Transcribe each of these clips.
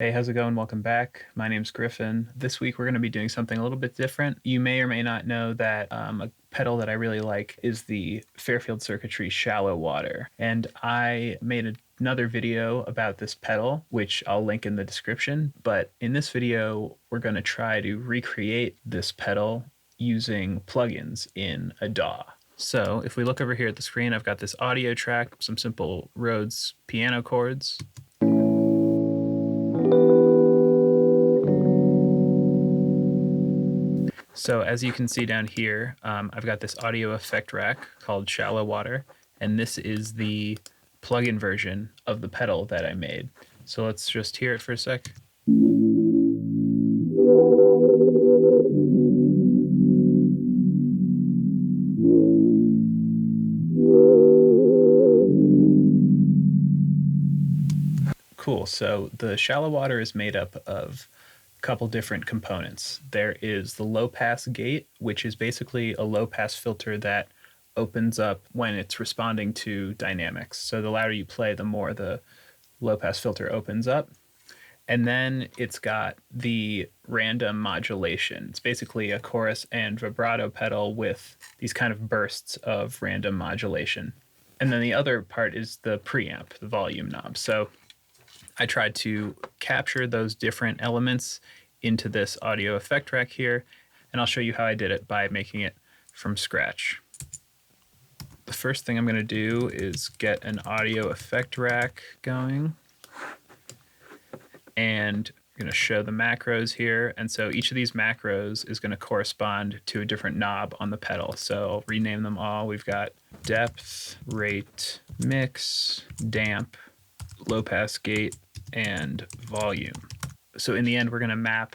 Hey, how's it going? Welcome back. My name's Griffin. This week we're going to be doing something a little bit different. You may or may not know that a pedal that I really like is the Fairfield Circuitry Shallow Water. And I made another video about this pedal, which I'll link in the description. But in this video, we're going to try to recreate this pedal using plugins in a DAW. So if we look over here at the screen, I've got this audio track, some simple Rhodes piano chords. So as you can see down here, I've got this audio effect rack called Shallow Water, and this is the plugin version of the pedal that I made. So let's just hear it for a sec. Cool, so the Shallow Water is made up of couple different components. There is the low pass gate, which is basically a low pass filter that opens up when it's responding to dynamics. So the louder you play, the more the low pass filter opens up. And then it's got the random modulation. It's basically a chorus and vibrato pedal with these kind of bursts of random modulation. And then the other part is the preamp, the volume knob. So I tried to capture those different elements into this audio effect rack here, and I'll show you how I did it by making it from scratch. The first thing I'm going to do is get an audio effect rack going, and I'm going to show the macros here. And so each of these macros is going to correspond to a different knob on the pedal. So I'll rename them all. We've got depth, rate, mix, damp, low pass gate, and volume. So in the end, we're going to map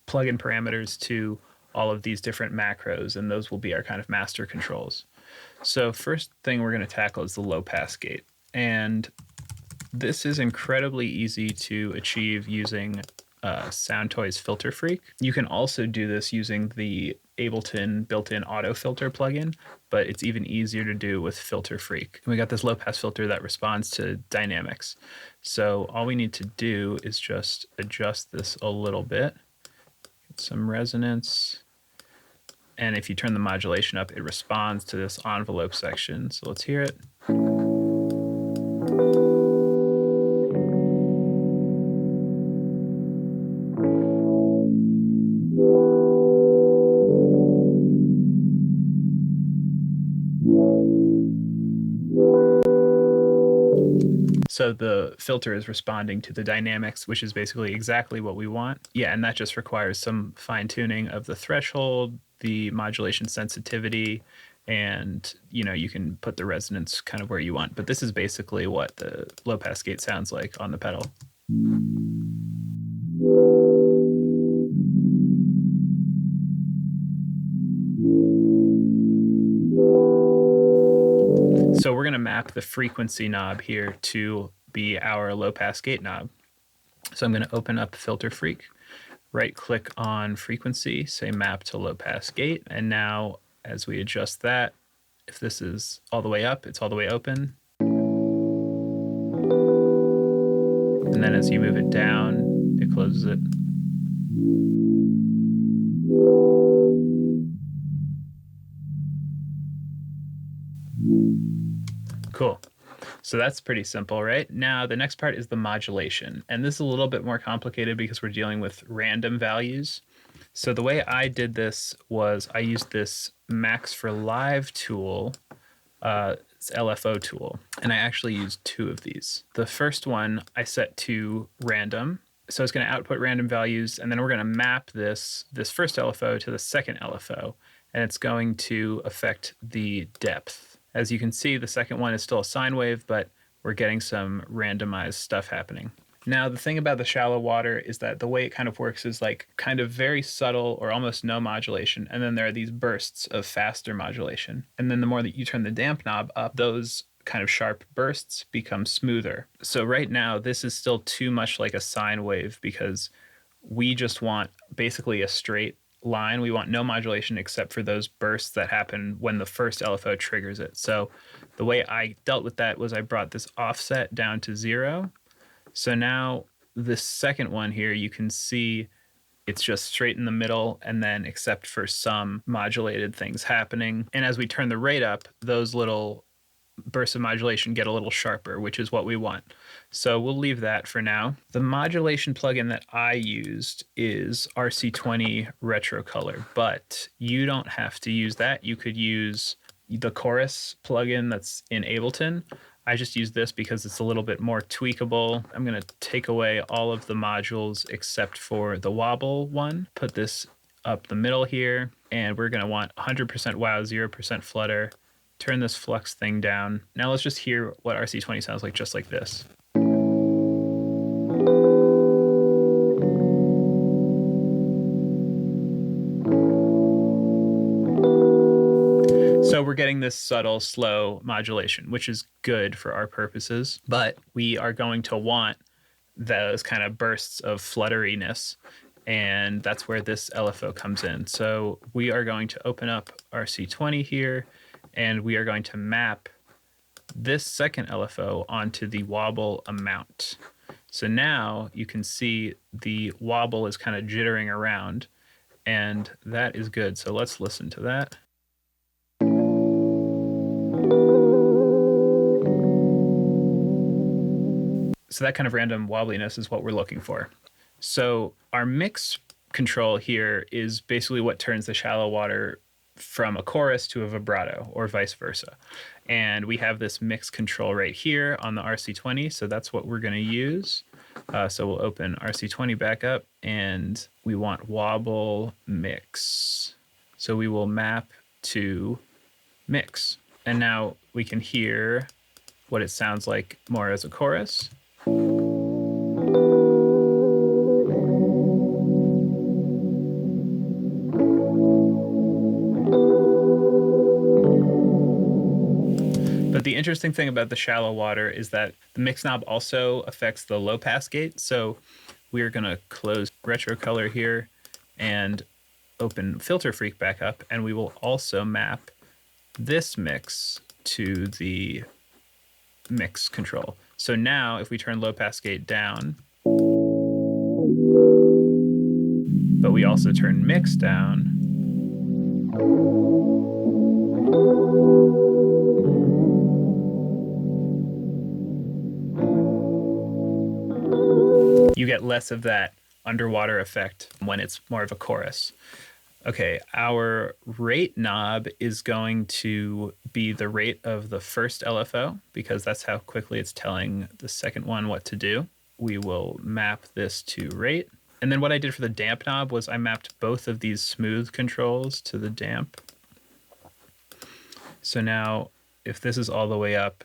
plugin parameters to all of these different macros, and those will be our kind of master controls. So first thing we're going to tackle is the low pass gate. And this is incredibly easy to achieve using Soundtoys FilterFreak. You can also do this using the Ableton built-in auto filter plugin, but it's even easier to do with FilterFreak. And we got this low pass filter that responds to dynamics. So all we need to do is just adjust this a little bit, get some resonance. And if you turn the modulation up, it responds to this envelope section. So let's hear it. So the filter is responding to the dynamics, which is basically exactly what we want. Yeah, and that just requires some fine tuning of the threshold, the modulation sensitivity, and you can put the resonance kind of where you want. But this is basically what the low pass gate sounds like on the pedal. So we're going to map the frequency knob here to be our low pass gate knob. So I'm going to open up FilterFreak, right click on frequency, say map to low pass gate. And now as we adjust that, if this is all the way up, it's all the way open. And then as you move it down, it closes it. Cool. So that's pretty simple, right? Now the next part is the modulation. And this is a little bit more complicated because we're dealing with random values. So the way I did this was I used this Max for Live tool, it's LFO tool, and I actually used two of these. The first one I set to random. So it's going to output random values, and then we're going to map this first LFO to the second LFO, and it's going to affect the depth. As you can see, the second one is still a sine wave, but we're getting some randomized stuff happening. Now, the thing about the shallow water is that the way it kind of works is like kind of very subtle or almost no modulation. And then there are these bursts of faster modulation. And then the more that you turn the damp knob up, those kind of sharp bursts become smoother. So right now, this is still too much like a sine wave because we just want basically a straight line. We want no modulation except for those bursts that happen when the first LFO triggers it. So the way I dealt with that was I brought this offset down to 0. So now this second one here, you can see it's just straight in the middle, and then except for some modulated things happening. And as we turn the rate up, those little bursts of modulation get a little sharper, which is what we want. So we'll leave that for now. The modulation plugin that I used is RC20 Retro Color, but you don't have to use that. You could use the Chorus plugin that's in Ableton. I just use this because it's a little bit more tweakable. I'm going to take away all of the modules except for the wobble one, put this up the middle here, and we're going to want 100% wow, 0% flutter. Turn this flux thing down. Now let's just hear what RC20 sounds like, just like this. So we're getting this subtle, slow modulation, which is good for our purposes, but we are going to want those kind of bursts of flutteriness, and that's where this LFO comes in. So we are going to open up RC20 here, and we are going to map this second LFO onto the wobble amount. So now you can see the wobble is kind of jittering around, and that is good. So let's listen to that. So that kind of random wobbliness is what we're looking for. So our mix control here is basically what turns the shallow water from a chorus to a vibrato, or vice versa. And we have this mix control right here on the RC20, so that's what we're going to use. So we'll open RC20 back up, and we want wobble mix. So we will map to mix. And now we can hear what it sounds like more as a chorus. But the interesting thing about the shallow water is that the mix knob also affects the low pass gate. So we're going to close Retro Color here and open FilterFreak back up, and we will also map this mix to the mix control. So now if we turn low pass gate down, but we also turn mix down, you get less of that underwater effect when it's more of a chorus. Okay, our rate knob is going to be the rate of the first LFO, because that's how quickly it's telling the second one what to do. We will map this to rate. And then what I did for the damp knob was I mapped both of these smooth controls to the damp. So now if this is all the way up,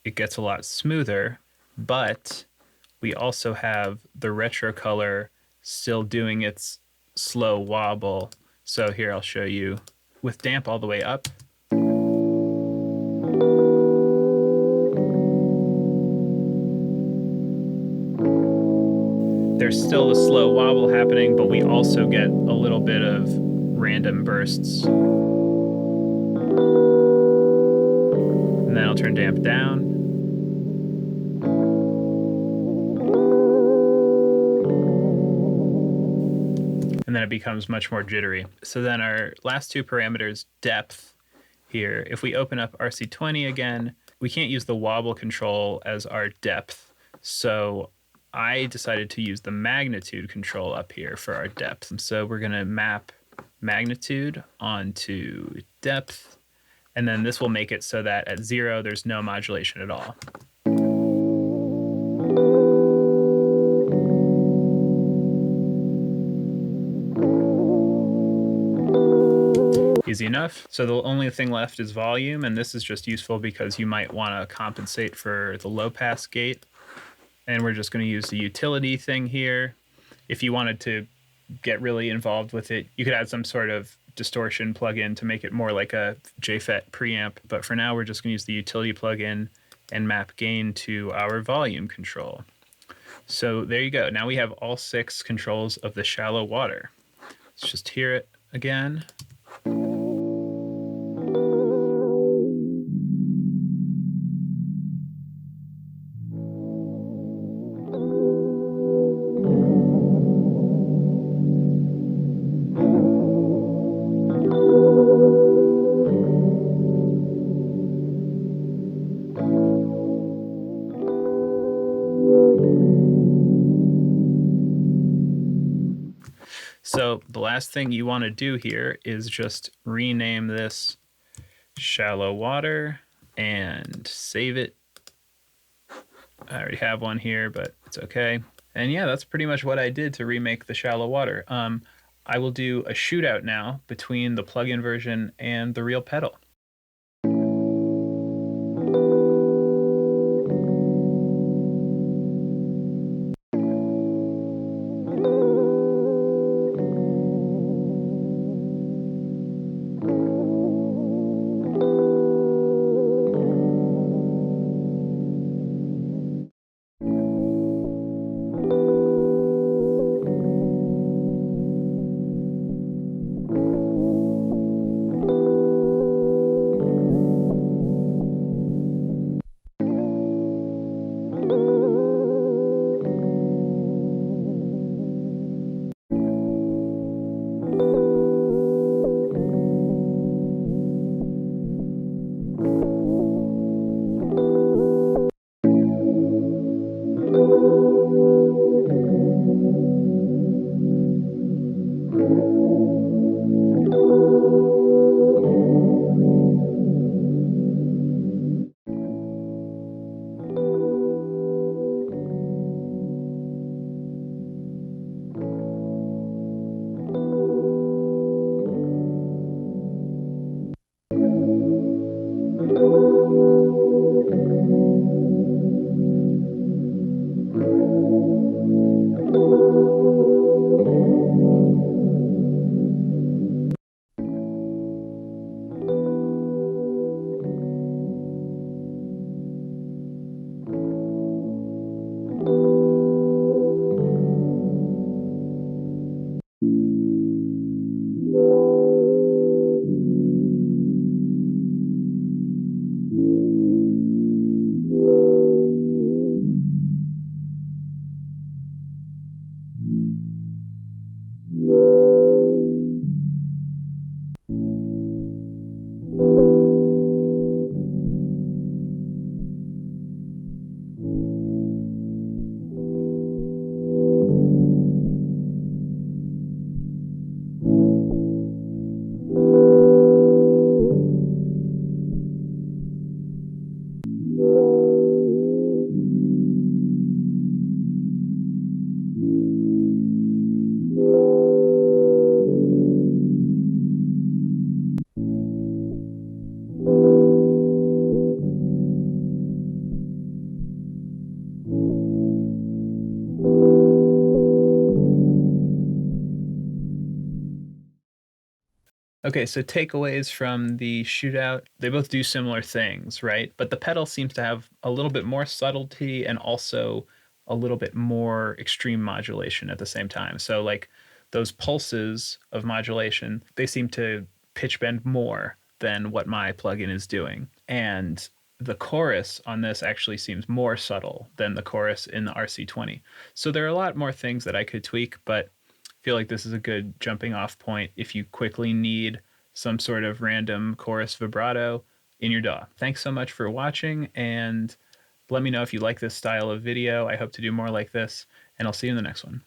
it gets a lot smoother, but we also have the Retro Color still doing its slow wobble. So here I'll show you with damp all the way up. There's still a slow wobble happening, but we also get a little bit of random bursts. And then I'll turn damp down. And then it becomes much more jittery. So then our last two parameters, depth here, if we open up RC20 again, we can't use the wobble control as our depth. So I decided to use the magnitude control up here for our depth. So we're going to map magnitude onto depth, and then this will make it so that at 0, there's no modulation at all. Easy enough. So the only thing left is volume, and this is just useful because you might want to compensate for the low pass gate. And we're just going to use the utility thing here. If you wanted to get really involved with it, you could add some sort of distortion plugin to make it more like a JFET preamp. But for now, we're just going to use the utility plugin and map gain to our volume control. So there you go. Now we have all 6 controls of the shallow water. Let's just hear it again. So the last thing you want to do here is just rename this Shallow Water and save it. I already have one here, but it's okay. And yeah, that's pretty much what I did to remake the Shallow Water. I will do a shootout now between the plugin version and the real pedal. Okay, so takeaways from the shootout, they both do similar things, right? But the pedal seems to have a little bit more subtlety and also a little bit more extreme modulation at the same time. So like those pulses of modulation, they seem to pitch bend more than what my plugin is doing. And the chorus on this actually seems more subtle than the chorus in the RC20. So there are a lot more things that I could tweak, but feel like this is a good jumping off point if you quickly need some sort of random chorus vibrato in your DAW. Thanks so much for watching, and let me know if you like this style of video. I hope to do more like this, and I'll see you in the next one.